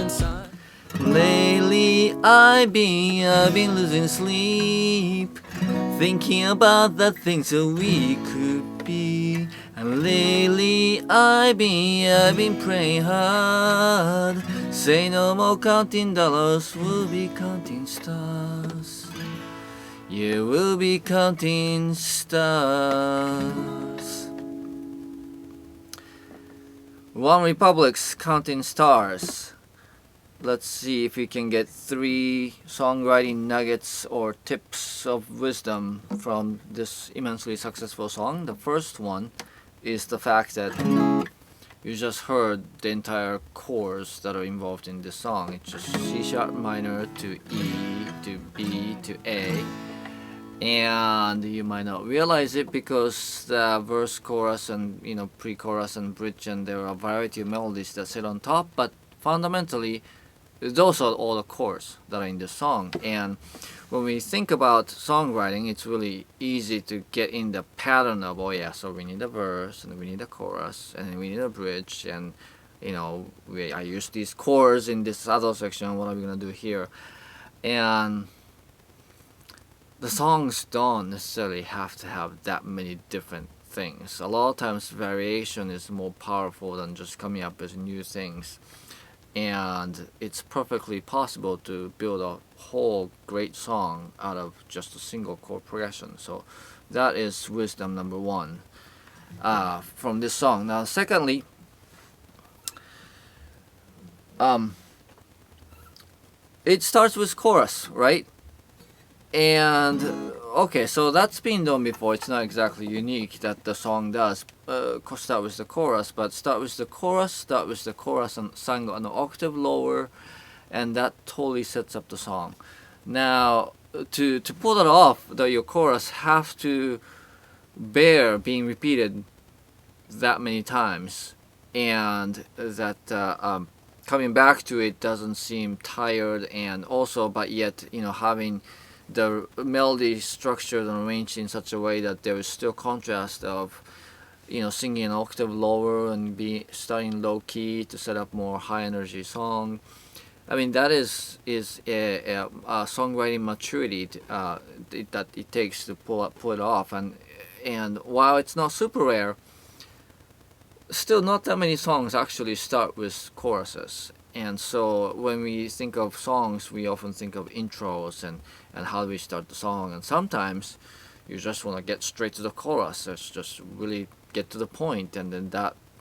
inside. Lately I've been losing sleep, thinking about the things that we could be. And lately I've been praying hard. Say no more counting dollars, we'll be counting stars. You will be counting stars. OneRepublic's Counting Stars. Let's see if we can get 3 songwriting nuggets or tips of wisdom from this immensely successful song. The first one is the fact that you just heard the entire chords that are involved in this song. It's just C sharp minor to E to B to A. And you might not realize it because the verse, chorus, and pre-chorus and bridge, and there are a variety of melodies that sit on top, but fundamentally those are all the chords that are in this song. And when we think about songwriting, it's really easy to get in the pattern of, oh yeah, so we need a verse, and we need a chorus, and we need a bridge, and I use these chords in this other section, what are we gonna do here? And the songs don't necessarily have to have that many different things. A lot of times variation is more powerful than just coming up with new things. And it's perfectly possible to build a whole great song out of just a single chord progression. So that is wisdom number 1 from this song. Now secondly, it starts with chorus, right? And okay, so that's been done before. It's not exactly unique that the song does start with the chorus, but start with the chorus and sung on an octave lower, and that totally sets up the song. Now to pull that off, your chorus have to bear being repeated that many times, and that coming back to it doesn't seem tired, and also but yet having the melody structured and arranged in such a way that there is still contrast of singing an octave lower and starting low key to set up more high energy song. I mean, that is a songwriting maturity that it takes to pull it off, and while it's not super rare, still not that many songs actually start with choruses. And so when we think of songs, we often think of intros and how do we start the song. And sometimes you just want to get straight to the chorus. It's just really get to the point, and then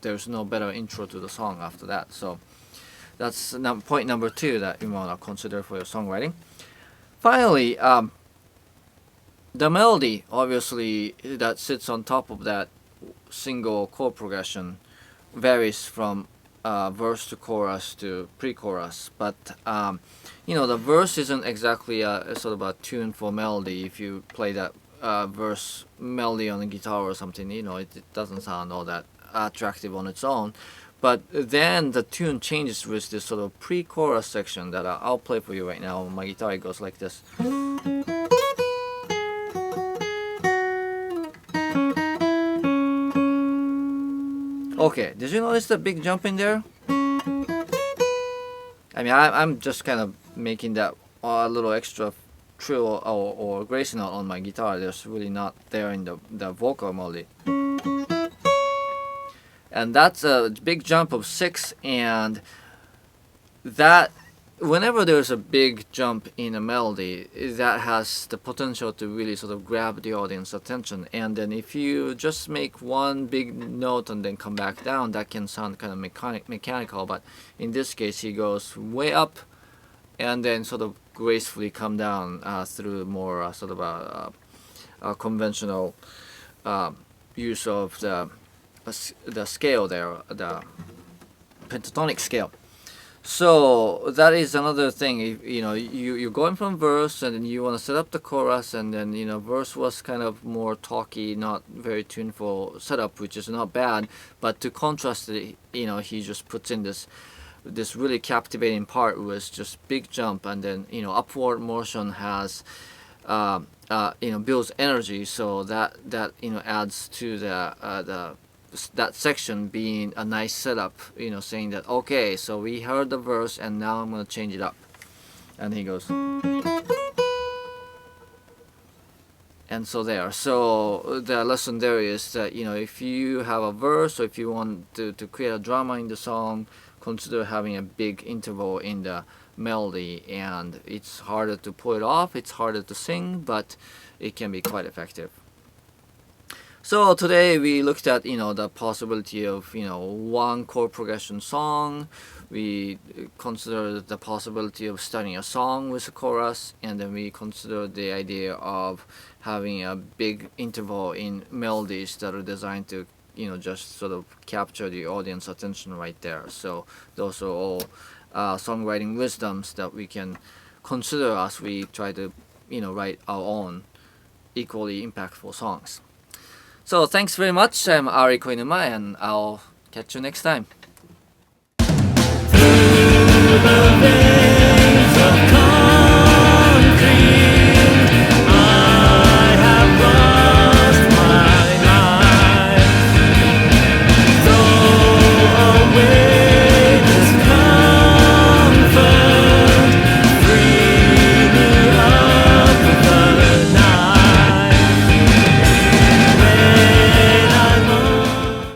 there's no better intro to the song after that. So that's point number 2 that you want to consider for your songwriting. Finally, the melody, obviously, that sits on top of that single chord progression varies from verse to chorus to pre-chorus, but the verse isn't exactly a sort of a tune for melody. If you play that verse melody on a guitar or something, it doesn't sound all that attractive on its own. But then the tune changes with this sort of pre-chorus section that I'll play for you right now. On my guitar, it goes like this. Okay, did you notice the big jump in there? I mean, I'm just kind of making that a little extra trill or grace note on my guitar. There's really not there in the vocal melody. And that's a big jump of 6, and that whenever there's a big jump in a melody, that has the potential to really sort of grab the audience attention. And then if you just make one big note and then come back down, that can sound kind of mechanical. But in this case, he goes way up and then sort of gracefully come down through more sort of a conventional use of the scale there, the pentatonic scale. So that is another thing. You're going from verse, and then you want to set up the chorus, and then verse was kind of more talky, not very tuneful setup, which is not bad. But to contrast it, he just puts in this really captivating part with just big jump, and then upward motion has builds energy, so that adds to the that section being a nice setup, saying that, okay, so we heard the verse and now I'm going to change it up. And he goes, and so there. So the lesson there is that, if you have a verse, or if you want to create a drama in the song, consider having a big interval in the melody. And it's harder to pull it off, it's harder to sing, but it can be quite effective. So today we looked at, the possibility of, one chord progression song. We considered the possibility of starting a song with a chorus, and then we considered the idea of having a big interval in melodies that are designed to, just sort of capture the audience attention right there. So those are all songwriting wisdoms that we can consider as we try to, write our own equally impactful songs. So thanks very much. I'm Ari Koinuma, and I'll catch you next time.